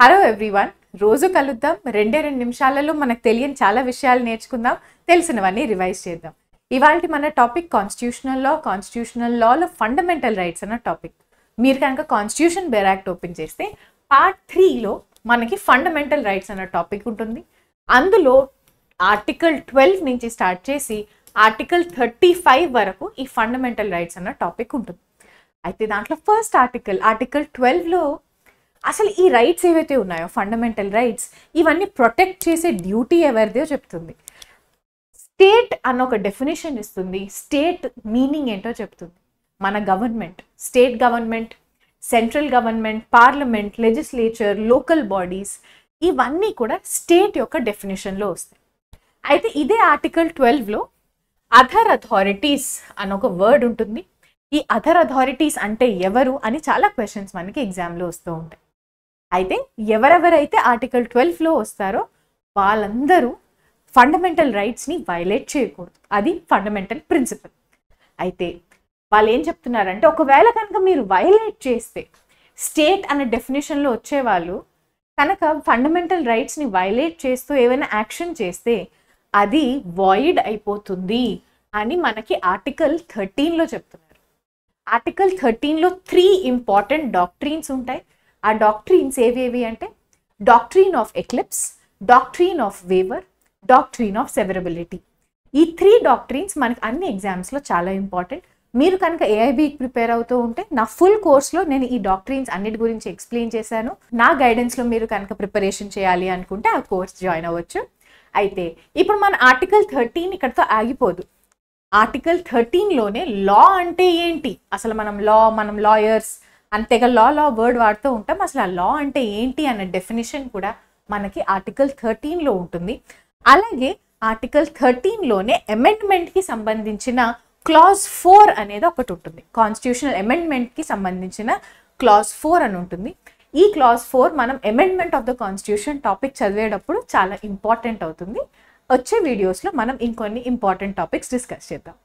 Hello everyone, రోజు కలుద్దాం. రెండే నిమిషాలలో మనకు తెలియని చాలా విషయాలు నేర్చుకుందాం, తెలిసినవన్నీ రివైజ్ చేద్దాం. ఇవాళ మన టాపిక్ కాన్స్టిట్యూషనల్ లాలో ఫండమెంటల్ రైట్స్ అన్న టాపిక్. మీరు కనుక కాన్స్టిట్యూషన్ బేర్ యాక్ట్ ఓపెన్ చేస్తే పార్ట్ 3లో మనకి ఫండమెంటల్ రైట్స్ అన్న టాపిక్ ఉంటుంది. అందులో ఆర్టికల్ 12 నుంచి స్టార్ట్ చేసి ఆర్టికల్ 35 వరకు ఈ ఫండమెంటల్ రైట్స్ అన్న టాపిక్ ఉంటుంది. అయితే దాంట్లో ఫస్ట్ ఆర్టికల్ 12లో అసలు ఈ రైట్స్ ఏవైతే ఉన్నాయో ఫండమెంటల్ రైట్స్, ఇవన్నీ ప్రొటెక్ట్ చేసే డ్యూటీ ఎవరిదో చెప్తుంది. స్టేట్ అన్న ఒక డెఫినేషన్ ఇస్తుంది. స్టేట్ మీనింగ్ ఏంటో చెప్తుంది. మన government, state government, central government, parliament, legislature, local bodies, ఇవన్నీ కూడా స్టేట్ యొక్క డెఫినేషన్లో వస్తాయి. అయితే ఇదే ఆర్టికల్ 12లో అదర్ అథారిటీస్ అని ఒక వర్డ్ ఉంటుంది. ఈ అదర్ అథారిటీస్ అంటే ఎవరు అని చాలా క్వశ్చన్స్ మనకి ఎగ్జామ్లో వస్తూ ఉంటాయి. అయితే ఎవరెవరైతే ఆర్టికల్ 12లో వస్తారో వాళ్ళందరూ ఫండమెంటల్ రైట్స్ని వైలేట్ చేయకూడదు. అది ఫండమెంటల్ ప్రిన్సిపల్. అయితే వాళ్ళు ఏం చెప్తున్నారంటే, ఒకవేళ కనుక మీరు వైలేట్ చేస్తే, స్టేట్ అనే డెఫినేషన్లో వచ్చేవాళ్ళు కనుక ఫండమెంటల్ రైట్స్ని వైలేట్ చేస్తూ ఏమైనా యాక్షన్ చేస్తే అది వాయిడ్ అయిపోతుంది అని మనకి ఆర్టికల్ 13లో చెప్తున్నారు. ఆర్టికల్ 13లో 3 ఇంపార్టెంట్ డాక్ట్రీన్స్ ఉంటాయి. ఆ డాక్ట్రీన్స్ ఏవేవి అంటే doctrine of eclipse, doctrine of waiver, doctrine of సెవరబిలిటీ. ఈ 3 డాక్ట్రీన్స్ మనకి అన్ని ఎగ్జామ్స్లో చాలా ఇంపార్టెంట్. మీరు కనుక ఏఐబీకి ప్రిపేర్ అవుతూ ఉంటే నా ఫుల్ కోర్స్లో నేను ఈ డాక్ట్రీన్స్ అన్నిటి గురించి ఎక్స్ప్లెయిన్ చేశాను. నా గైడెన్స్లో మీరు కనుక ప్రిపరేషన్ చేయాలి అనుకుంటే ఆ కోర్స్ జాయిన్ అవ్వచ్చు. అయితే ఇప్పుడు మన ఆర్టికల్ 13 ఇక్కడతో ఆగిపోదు. ఆర్టికల్ 13లోనే లా అంటే ఏంటి, అసలు మనం లాయర్స్ అంతేగా లా వర్డ్ వాడుతూ ఉంటాం. అసలు ఆ లా అంటే ఏంటి అనే డెఫినేషన్ కూడా మనకి ఆర్టికల్ 13లో ఉంటుంది. అలాగే ఆర్టికల్ 13లోనే అమెండ్మెంట్కి సంబంధించిన క్లాజ్ 4 అనేది ఒకటి ఉంటుంది. కాన్స్టిట్యూషనల్ అమెండ్మెంట్కి సంబంధించిన క్లాజ్ 4 అని ఉంటుంది. ఈ క్లాజ్ 4 మనం amendment of the constitution topic చదివేటప్పుడు చాలా ఇంపార్టెంట్ అవుతుంది. వచ్చే వీడియోస్లో మనం ఇంకొన్ని ఇంపార్టెంట్ టాపిక్స్ డిస్కస్ చేద్దాం.